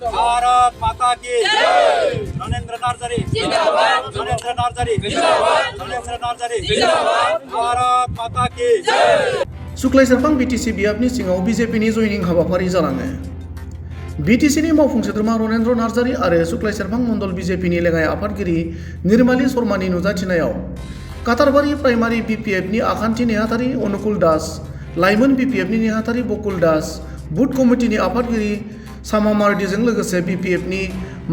भारत माता की नरेंद्र नार्जारी जिंदाबाद, नरेंद्र नार्जारी जिंदाबाद, नरेंद्र नार्जारी जिंदाबाद, भारत माता की सुक्लाय सेरफां बीटीसी बियाबनि सिङाव बीजेपीनि जयनिं हाबाफारि जालाङो। बीटीसीनि मावफुं सोद्रोमा रनेन्द्र नार्जारी आरो सुक्लाय सेरफां मण्डल बीजेपीनि लेङाइ आफादगिरि निर्माली शर्मानि नुजाथिनायाव काटारबारि प्राइमारि बीपीएफनि आखान्थि नेहाथारि अनुकुल दास, लाइमोन बीपीएफनि नेहाथारि बकुल दास, बुथ कमिटिनि आफादगिरि सामा मार्डिजों लोगोसे बीपीएफनि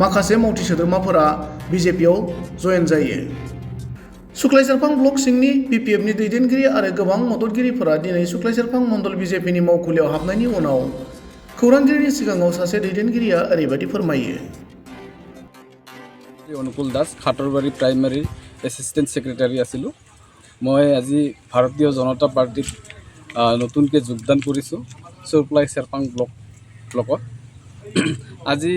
माखासे मावथि सोद्रोमाफोरा बीजेपीआव जयेन जायो। सुक्लाय सेरफां ब्लक सिंनि बीपीएफनि दैदेनगिरि आरो गोबां मददगिरिफोरा दिनै सुक्लाय सेरफां मण्डल बीजेपीनि मावखुलियाव हाबनायनि उनाव खौरांगिरिनि सिगाङाव सासे दैदेनगिरिया ओरैबायदि फोरमायो। অনুকুল Das Khatarbari primary assistant secretary আছিলোঁ। মই আজি ভাৰতীয় জনতা পাৰ্টিত নতুনকৈ যোগদান কৰিছোঁ সুক্লাই চেৰপাং ব্লকত। আজি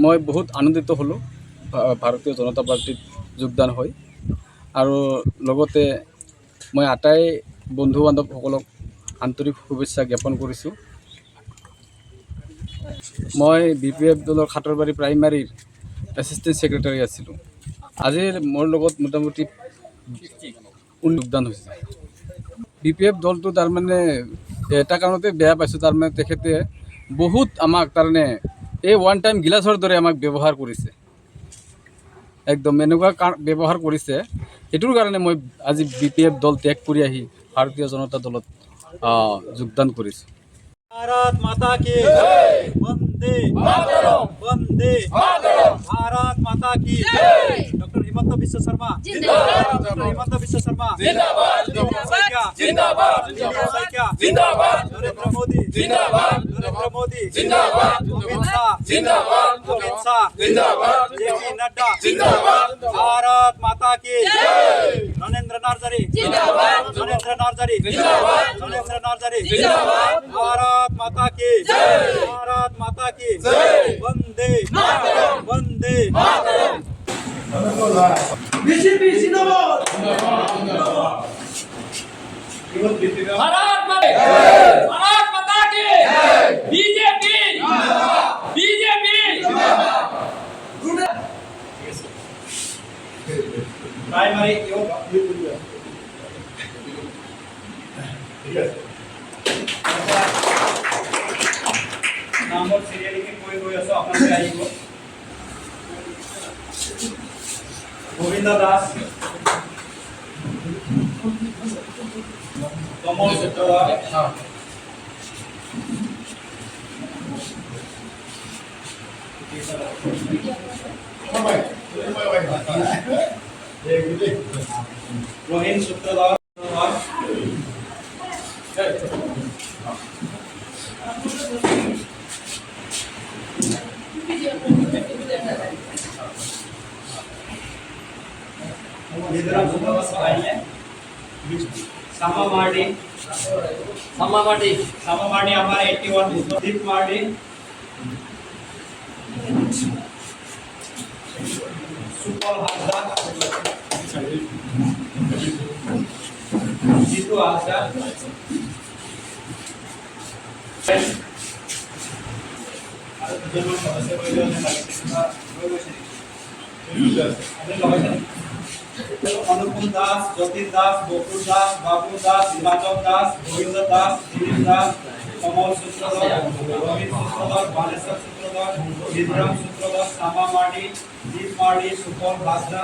মই বহুত আনন্দিত হ'লোঁ ভাৰতীয় জনতা পাৰ্টিত যোগদান হৈ, আৰু লগতে মই আটাই বন্ধু বান্ধৱসকলক আন্তৰিক শুভেচ্ছা জ্ঞাপন কৰিছোঁ। মই BPF দলৰ খাটৰবাৰী প্ৰাইমাৰীৰ এছিষ্টেণ্ট ছেক্ৰেটাৰী আছিলোঁ। আজিৰ মোৰ লগত মোটামুটি যোগদান হৈছে। BPF দলটো তাৰমানে এটা কাৰণতে বেয়া পাইছোঁ, তাৰমানে তেখেতে বহুত আমাক তাৰমানে এই ওৱান টাইম গিলাচৰ দৰে আমাক ব্যৱহাৰ কৰিছে, একদম এনেকুৱা ব্যৱহাৰ কৰিছে। সেইটোৰ কাৰণে মই আজি BPF দল ত্যাগ কৰি আহি ভাৰতীয় জনতা দলত যোগদান কৰিছোঁ। भारत माता की वंदे मातरम, वंदे मातरम, भारत माता की डॉक्टर हिमंत बिश्व शर्मा जिंदाबाद, डॉक्टर हिमंत बिश्व शर्मा जिंदाबाद, जिंदाबाद, जिंदाबाद, नरेंद्र मोदी जिंदाबाद, नरेंद्र मोदी जिंदाबाद, अमित शाह जिंदाबाद, अमित शाह जिंदाबाद, JP नड्डा जिंदाबाद, भारत माता की नरेंद्र नार्जारी जिंदाबाद, नरेंद्र नार्जारी जिंदाबाद, नरेंद्र नार्जारी जिंदाबाद, भारत माता की भारत माता की वंदे मातरम, वंदे मातरम। बीजेपी जिंदाबाद, भारत माता की बीजेपी प्राइमरी नामर सीरियल के कोई असो अपना से आई को गोविंदा दास, कमल सूत्रधार, रोहिन सूत्रधार, सामा मार्डी हमारे 81, दीप मार्डी, सुपल हाजरा, जीतू हाजरा, अनुकुल दास, ज्योतिष दास, गोकुल दास, बाबू दास, हिमाचल दास, गोविंद दास, दिलीप दास, कमल सूत्रधर, रोहित सूत्रधर, बालेश्वर सूत्रधर, विक्रम सूत्रधर, सामा मार्डी, दीप मार्डी, सुपल हाजरा।